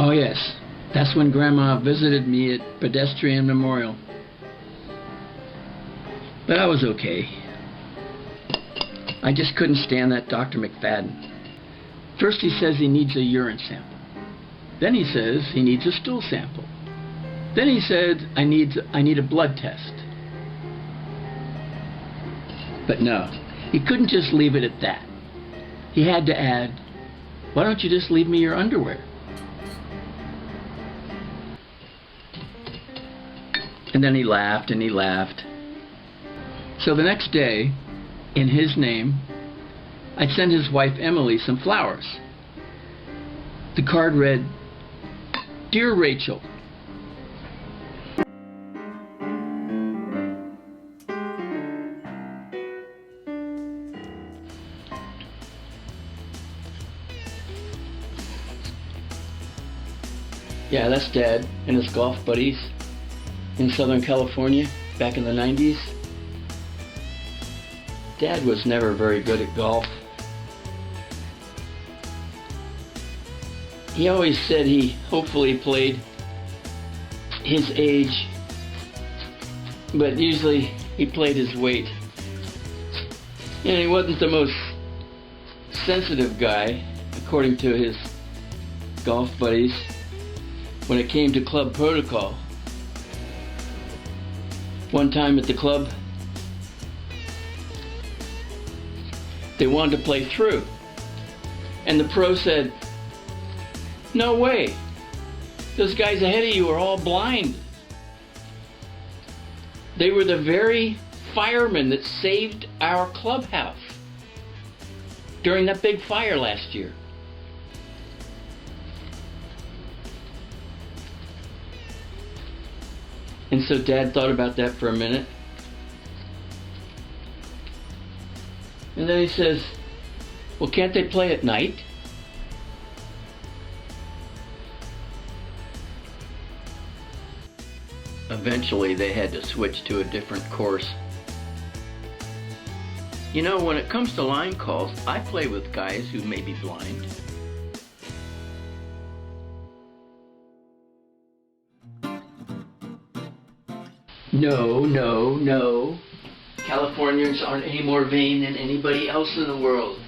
Oh yes, that's when Grandma visited me at Pedestrian Memorial. But I was okay. I just couldn't stand that Dr. McFadden. First he says he needs a urine sample. Then he says he needs a stool sample. Then he said I need a blood test. But no, he couldn't just leave it at that. He had to add, why don't you just leave me your underwear? And then he laughed and he laughed. So the next day, in his name, I'd send his wife Emily some flowers. The card read, Dear Rachel, yeah, that's Dad and his golf buddies in Southern California back in the 90s. Dad was never very good at golf. He always said he hopefully played his age, but usually he played his weight. And he wasn't the most sensitive guy, according to his golf buddies, when it came to club protocol. One time at the club, they wanted to play through. And the pro said, no way. Those guys ahead of you are all blind. They were the very firemen that saved our clubhouse during that big fire last year. And so Dad thought about that for a minute. And then he says, well, can't they play at night? Eventually they had to switch to a different course. You know, when it comes to line calls, I play with guys who may be blind. No. Californians aren't any more vain than anybody else in the world.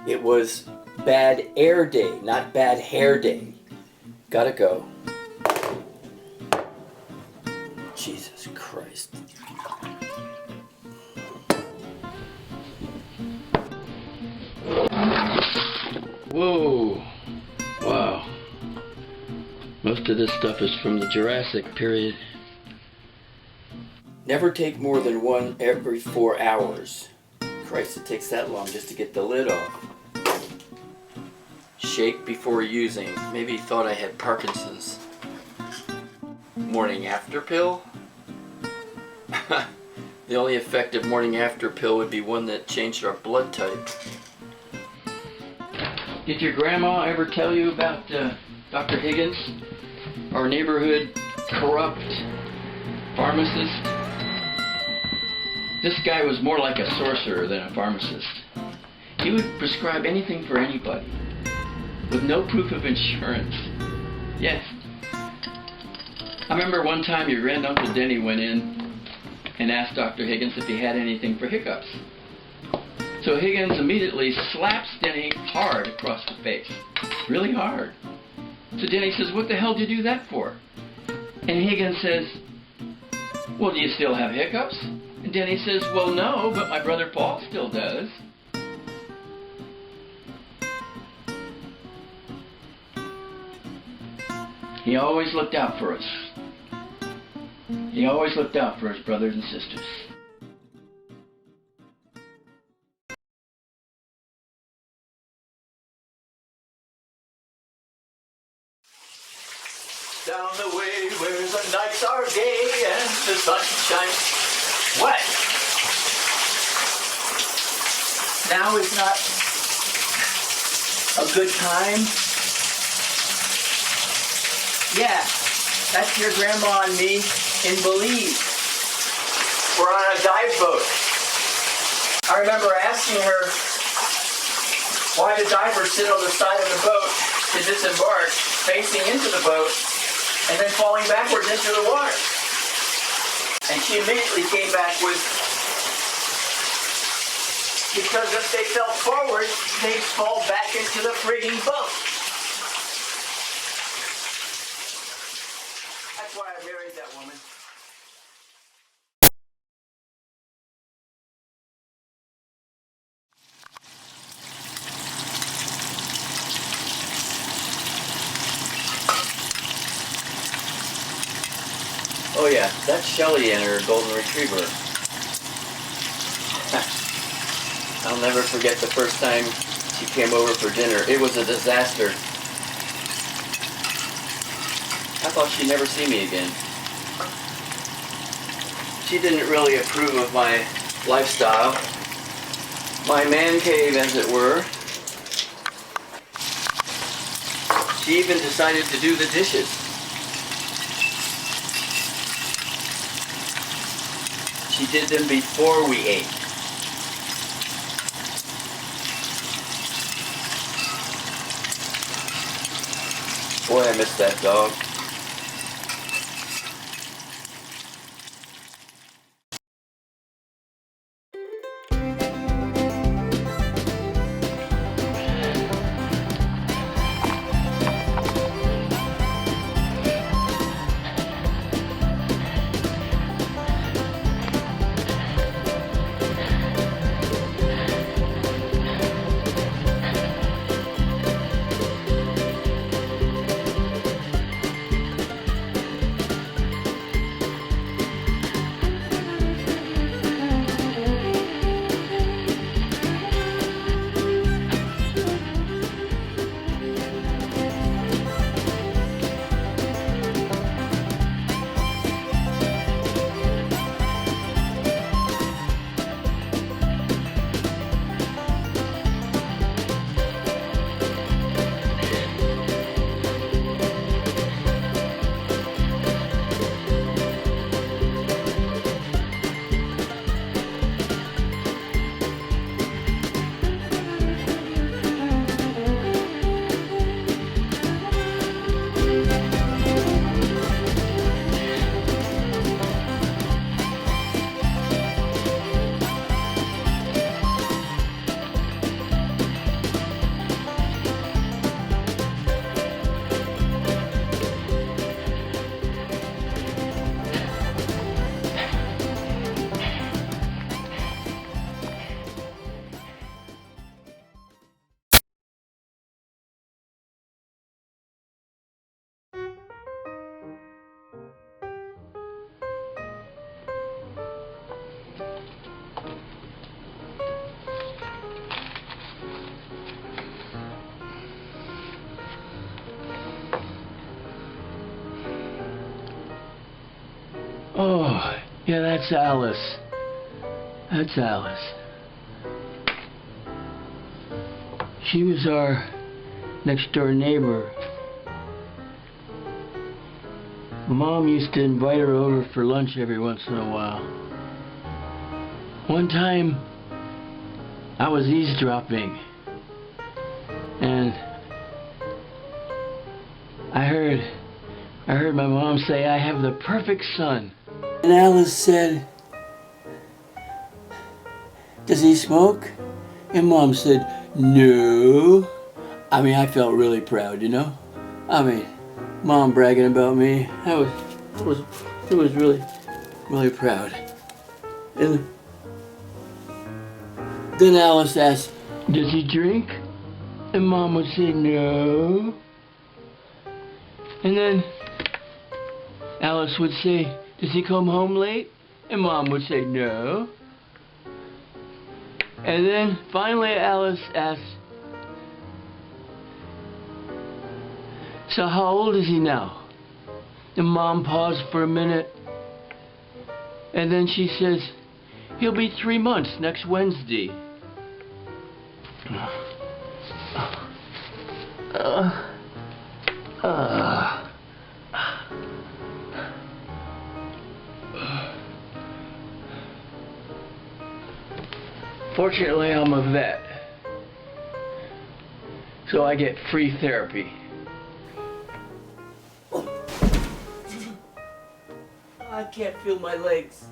It was bad air day, not bad hair day. Gotta go. Jesus Christ. Whoa. Wow. Most of this stuff is from the Jurassic period. Never take more than one every 4 hours. Christ, it takes that long just to get the lid off. Shake before using. Maybe he thought I had Parkinson's. Morning after pill? The only effective morning after pill would be one that changed our blood type. Did your grandma ever tell you about Dr. Higgins? Our neighborhood corrupt pharmacist? This guy was more like a sorcerer than a pharmacist. He would prescribe anything for anybody, with no proof of insurance. Yes. I remember one time your granduncle Denny went in and asked Dr. Higgins if he had anything for hiccups. So Higgins immediately slaps Denny hard across the face. Really hard. So Denny says, what the hell did you do that for? And Higgins says, well, do you still have hiccups? And Denny says, well, no, but my brother Paul still does. He always looked out for us. He always looked out for his brothers and sisters. Down the way where the nights are gay and the sun shines. What? Now is not a good time? Yeah, that's your grandma and me in Belize. We're on a dive boat. I remember asking her why the divers sit on the side of the boat to disembark, facing into the boat, and then falling backwards into the water. And she immediately came back with, because if they fell forward, they'd fall back into the frigging boat. That's why I married that woman. Oh yeah, that's Shelly and her golden retriever. I'll never forget the first time she came over for dinner. It was a disaster. I thought she'd never see me again. She didn't really approve of my lifestyle. My man cave, as it were. She even decided to do the dishes. She did them before we ate. Boy, I miss that dog. Oh, yeah, that's Alice. That's Alice. She was our next door neighbor. Mom used to invite her over for lunch every once in a while. One time, I was eavesdropping, and I heard my mom say, "I have the perfect son." And Alice said, "Does he smoke?" And Mom said, "No." I mean, I felt really proud, you know? I mean, Mom bragging about me. I was really, really proud. And then Alice asked, "Does he drink?" And Mom would say, "No." And then Alice would say, "Does he come home late?" And Mom would say, "No." And then finally Alice asked, "So how old is he now?" And Mom paused for a minute. And then she says, "He'll be 3 months next Wednesday." Fortunately, I'm a vet, so I get free therapy. I can't feel my legs.